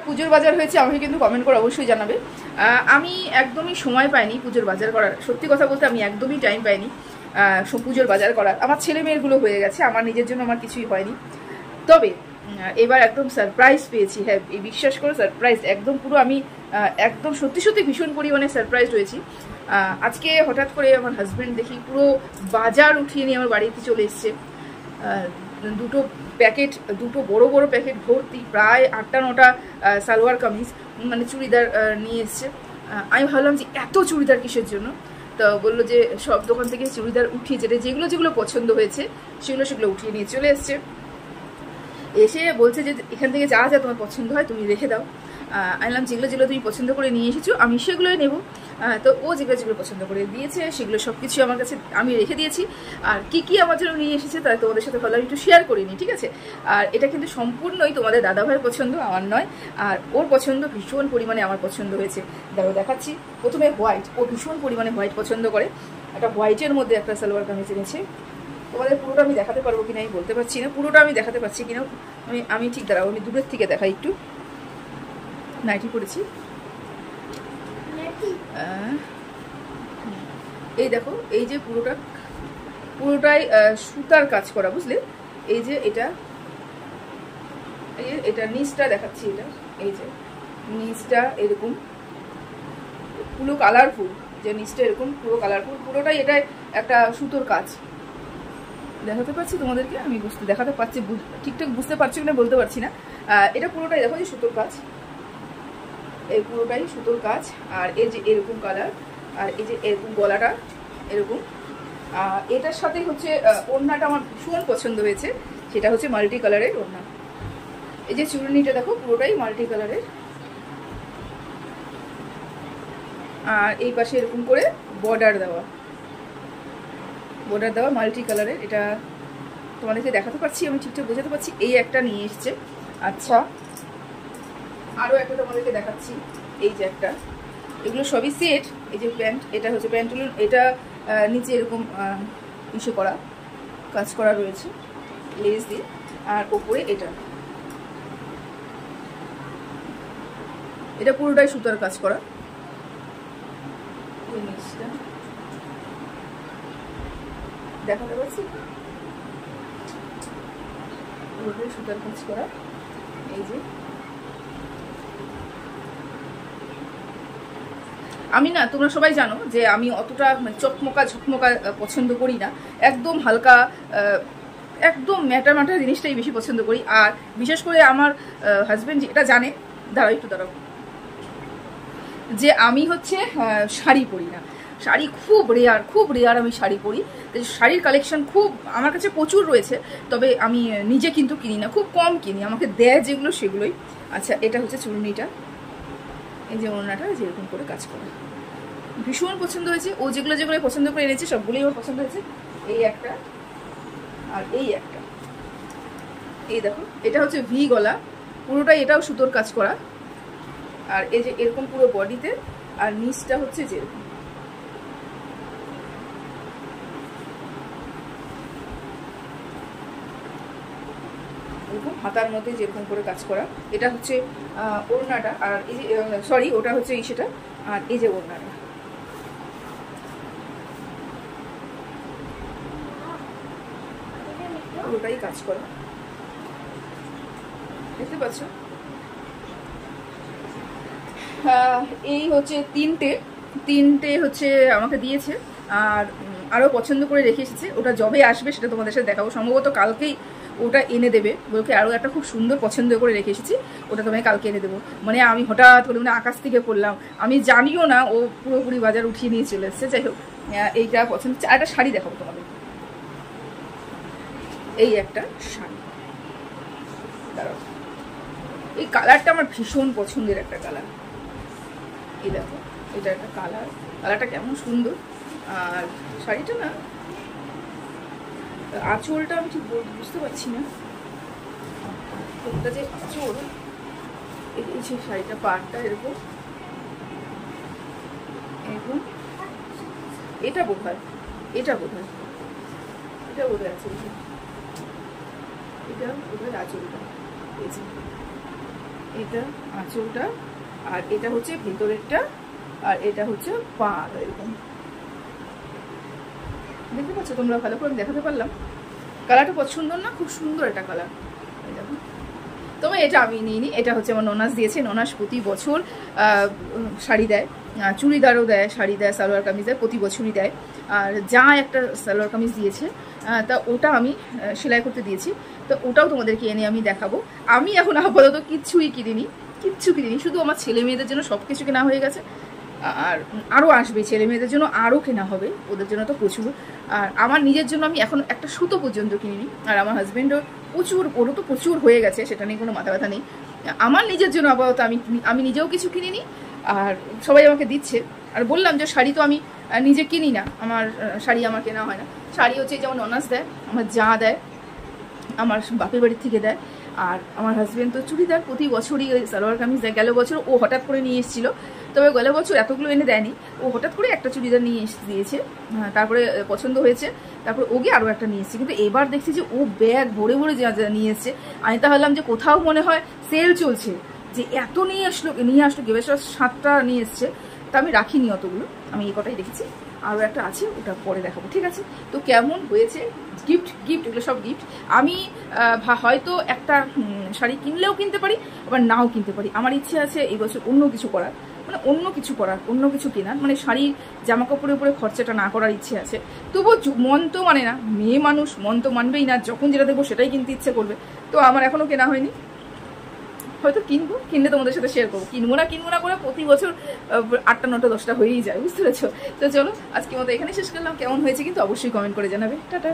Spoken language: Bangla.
পুজোর বাজার হয়েছে আমাকে কিন্তু কমেন্ট করে অবশ্যই জানাবে। আমি একদমই সময় পাইনি পুজোর বাজার করার, সত্যি কথা বলতে আমি একদমই টাইম পাইনি পুজোর বাজার করার। আমার ছেলে মেয়েরগুলো হয়ে গেছে, আমার নিজের জন্য আমার কিছুই হয়নি। তবে এবার একদম সারপ্রাইজ পেয়েছি, হ্যাঁ এই বিশ্বাস করো সারপ্রাইজ একদম পুরো আমি একদম সত্যি সত্যি ভীষণ পরিমাণে সারপ্রাইজ হয়েছি। আজকে হঠাৎ করে আমার হাজব্যান্ড দেখি পুরো বাজার উঠিয়ে নিয়ে আমার বাড়িতে চলে এসছে। দুটো প্যাকেট, দুটো বড় বড় প্যাকেট ভর্তি প্রায় 8টা-9টা সালোয়ার কামিজ মানে চুড়িদার নিয়ে এসছে। আমি ভাবলাম যে এত চুড়িদার কিসের জন্য, তো বললো যে সব দোকান থেকে চুড়িদার উঠিয়ে যেগুলো যেগুলো পছন্দ হয়েছে সেগুলো উঠিয়ে নিয়ে চলে এসছে। এসে বলছে যে এখান থেকে যা যা তোমার পছন্দ হয় তুমি রেখে দাও। আনলাম যেগুলো যেগুলো তুমি পছন্দ করে নিয়ে এসেছো আমি সেগুলোই নেবো। তো ও যেগুলো যেগুলো পছন্দ করে দিয়েছে সেগুলো সব কিছু আমার কাছে আমি রেখে দিয়েছি। আর কি কি আমার জন্য নিয়ে এসেছে তাই তোমাদের সাথে ভালো একটু শেয়ার করিনি, ঠিক আছে? আর এটা কিন্তু সম্পূর্ণই তোমাদের দাদাভাইয়ের পছন্দ, আমার নয়। আর ওর পছন্দ ভীষণ পরিমাণে আমার পছন্দ হয়েছে, দেখাচ্ছি। প্রথমে হোয়াইট, ও ভীষণ পরিমাণে হোয়াইট পছন্দ করে। একটা হোয়াইটের মধ্যে একটা সালোয়ার কামিজ এনেছে। তোমাদের পুরোটা আমি দেখাতে পারবো কিনা আমি বলতে পারছি না, পুরোটা আমি দেখাতে পারছি কিনা আমি ঠিক দাঁড়াবো, আমি দূরের থেকে দেখাই একটু। নাইটি পরেছি, এই দেখো এই যে পুরোটাই সুতার কাজ করা, বুঝলে? এই যে এটা নিচটা দেখাচ্ছি, এটা এই যে নিচটা এরকম পুরো কালারফুল, যে নিচটা এরকম পুরো কালারফুল, পুরোটাই এটা একটা সুতোর কাজ। দেখাতে পাচ্ছি তোমাদেরকে, আমি দেখাতে পারছি, ঠিকঠাক বুঝতে পারছি কিনা বলতে পারছি না। এটা পুরোটাই দেখো যে সুতোর কাজ, এই পুরোটাই সুতোর কাজ। আর এই যে এরকম কালার, আর এই যে এরকম গলাটা এরকম। এটার সাথে হচ্ছে ওড়নাটা আমার ভীষণ পছন্দ হয়েছে, সেটা হচ্ছে মাল্টি কালারের ওড়না। এই যে চুড়নিটা দেখো পুরোটাই মাল্টি কালারের। আর এই পাশে এরকম করে বর্ডার দেওয়া মাল্টি কালারের। এটা তোমাদেরকে দেখাতে পারছি, আমি ঠিকঠাক বোঝাতে পারছি। এই একটা নিয়ে এসছে। আচ্ছা, আরও একটা তোমাদেরকে দেখাচ্ছি, এই যে একটা, এগুলো সবই সেট। এই যে প্যান্ট, এটা হচ্ছে প্যান্টুলুন, এটা নিচে এরকম ইসে করা কাজ করা রয়েছে লেস দিয়ে, আর ওপরে এটা পুরোটাই সুতার কাজ করা। জিনিসটা দেখাতে পাচ্ছি, পুরোটাই সুতার কাজ করা। এই যে আমি না, তোমরা সবাই জানো যে আমি অতটা চকমকা ঝকমকা পছন্দ করি না, একদম হালকা একদম ম্যাটা জিনিসটাই বেশি পছন্দ করি। আর বিশেষ করে আমার হাজব্যান্ড এটা জানে, দাঁড়াও, যে আমি হচ্ছে শাড়ি পরি না, শাড়ি খুব রেয়ার আমি শাড়ি পরি। শাড়ির কালেকশন খুব আমার কাছে প্রচুর রয়েছে, তবে আমি নিজে কিন্তু কিনি না, খুব কম কিনি, আমাকে দেয় যেগুলো সেগুলোই। আচ্ছা, এটা হচ্ছে চুড়নিটা, এই যে ওড়নাটা যেরকম করে কাজ করে ভীষণ পছন্দ হয়েছে। ও যেগুলো পছন্দ করে এনেছে সবগুলোই ওর পছন্দ হয়েছে। এই একটা আর এই একটা, এই দেখো এটা হচ্ছে ভি গলা, পুরোটাই এটাও সুতোর কাজ করা। আর এই যে এরকম পুরো বডিতে, আর নিচটা হচ্ছে যেরকম এরকম হাতার মধ্যে যেরকম করে কাজ করা। এটা হচ্ছে ওড়নাটা, আর এই যে সরি ওটা হচ্ছে সেটা, আর এই যে ওড়নাটা পুরোটাই কাজ করা, দেখতে পাচ্ছ? এই হচ্ছে তিনটে হচ্ছে আমাকে দিয়েছে। আর আরও পছন্দ করে রেখে এসেছে, ওটা যবে আসবে সেটা তোমাদের সাথে দেখাবো, সম্ভবত কালকেই ওটা এনে দেবে। বলকে আরও একটা খুব সুন্দর পছন্দ করে রেখে এসেছি, ওটা তোমায় কালকে এনে দেবো। মানে আমি হঠাৎ করে মানে আকাশ থেকে পড়লাম, আমি জানিও না ও পুরোপুরি বাজার উঠিয়ে নিয়ে চলে এসছে। যাই হোক, এইটা পছন্দ। আর একটা শাড়ি দেখাবো তোমাদের, এই একটা শাড়ি, দাঁড়াও, এই কালারটা আমার ভীষণ পছন্দের একটা কালার। এই দেখো এটা একটা কালারটা কেমন সুন্দর। আর শাড়িটা না, আঁচলটা আমি ঠিক বুঝতে পারছি না, কোনটা যে আঁচল। এই যে শাড়িটা পাড়টা এরকম এটা বোধ হয় আছে, এটা বোধ হয় আঁচলটা। এটা আঁচলটা, আর এটা হচ্ছে ভেতরেরটা, আর এটা হচ্ছে পা। এরকম দেখতে পাচ্ছ তোমরা? ভালো করে দেখাতে পারলাম? কালারটা পছন্দ না? খুব সুন্দর একটা কালার। দেখো, তবে এটা আমি নিইনি, এটা হচ্ছে আমার ননাস দিয়েছে। ননাস প্রতি বছর শাড়ি দেয়, চুড়িদারও দেয়, শাড়ি দেয়, সালোয়ার কামিজ দেয়, প্রতি বছরই দেয়। আর যা একটা সালোয়ার কামিজ দিয়েছে, তা ওটা আমি সেলাই করতে দিয়েছি, তো ওটাও তোমাদেরকে এনে আমি দেখাবো। আমি এখন আপাতত কিচ্ছু কিনিনি, শুধু আমার ছেলে মেয়েদের জন্য সব কিছু কেনা হয়ে গেছে। আর আরও আসবে, ছেলে মেয়েদের জন্য আরও কেনা হবে, ওদের জন্য তো প্রচুর। আর আমার নিজের জন্য আমি এখন একটা সুতো পর্যন্ত কিনিনি। আর আমার হাজব্যান্ডও ওরও তো প্রচুর হয়ে গেছে, সেটা নিয়ে কোনো মাথা ব্যথা নেই। আমার নিজের জন্য আপাতত আমি নিজেও কিছু কিনিনি, আর সবাই আমাকে দিচ্ছে। আর বললাম যে শাড়ি তো আমি নিজে কিনি না, আমার শাড়ি আমার কেনা হয় না। শাড়ি হচ্ছে যেমন ননাস দেয়, আমার যা দেয়, আমার বাপের বাড়ির থেকে দেয়। আর আমার হাজব্যান্ড তো চুড়িদার প্রতি বছরই ওই সালোয়ার কামিজ দেয়। গেল বছর ও হঠাৎ করে নিয়ে এসেছিলো, তবে গেল বছর এতগুলো এনে দেয়নি, ও হঠাৎ করে একটা চুড়িদার নিয়ে দিয়েছে। তারপরে পছন্দ হয়েছে, তারপরে ওকে আরও একটা নিয়ে এসেছে। কিন্তু এবার দেখছি যে ও ব্যাগ ভরে ভরে যা নিয়ে এসছে। আমি তা ভাবলাম যে কোথাও মনে হয় সেল চলছে, যে এত নিয়ে আসলো কি বেশ 7টা নিয়ে এসছে। তা আমি রাখিনি অতগুলো, আমি এই কটাই দেখেছি, আরও একটা আছে, ওটা পরে দেখাবো, ঠিক আছে? তো কেমন হয়েছে, গিফট এগুলো সব গিফট। আমি হয়তো একটা শাড়ি কিনলেও কিনতে পারি, আবার নাও কিনতে পারি। আমার ইচ্ছে আছে এই বছর অন্য কিছু করার, মানে অন্য কিছু কেনার, মানে শাড়ির জামা কাপড়ের উপরে খরচাটা না করার ইচ্ছে আছে। তবুও মন তো মানে না, মেয়ে মানুষ, মন তো মানবেই না, যখন যেটা দেখবো সেটাই কিনতে ইচ্ছে করবে। তো আমার এখনও কেনা হয়নি, হয়তো কিনলে তোমাদের সাথে শেয়ার করবো। কিনবো না করে প্রতি বছর 8টা 9টা 10টা হয়েই যায়, বুঝতে পেরেছো? তো চলো আজকের মতো এখানে শেষ করলাম। কেমন হয়েছে কিন্তু অবশ্যই কমেন্ট করে জানাবে। টাটা।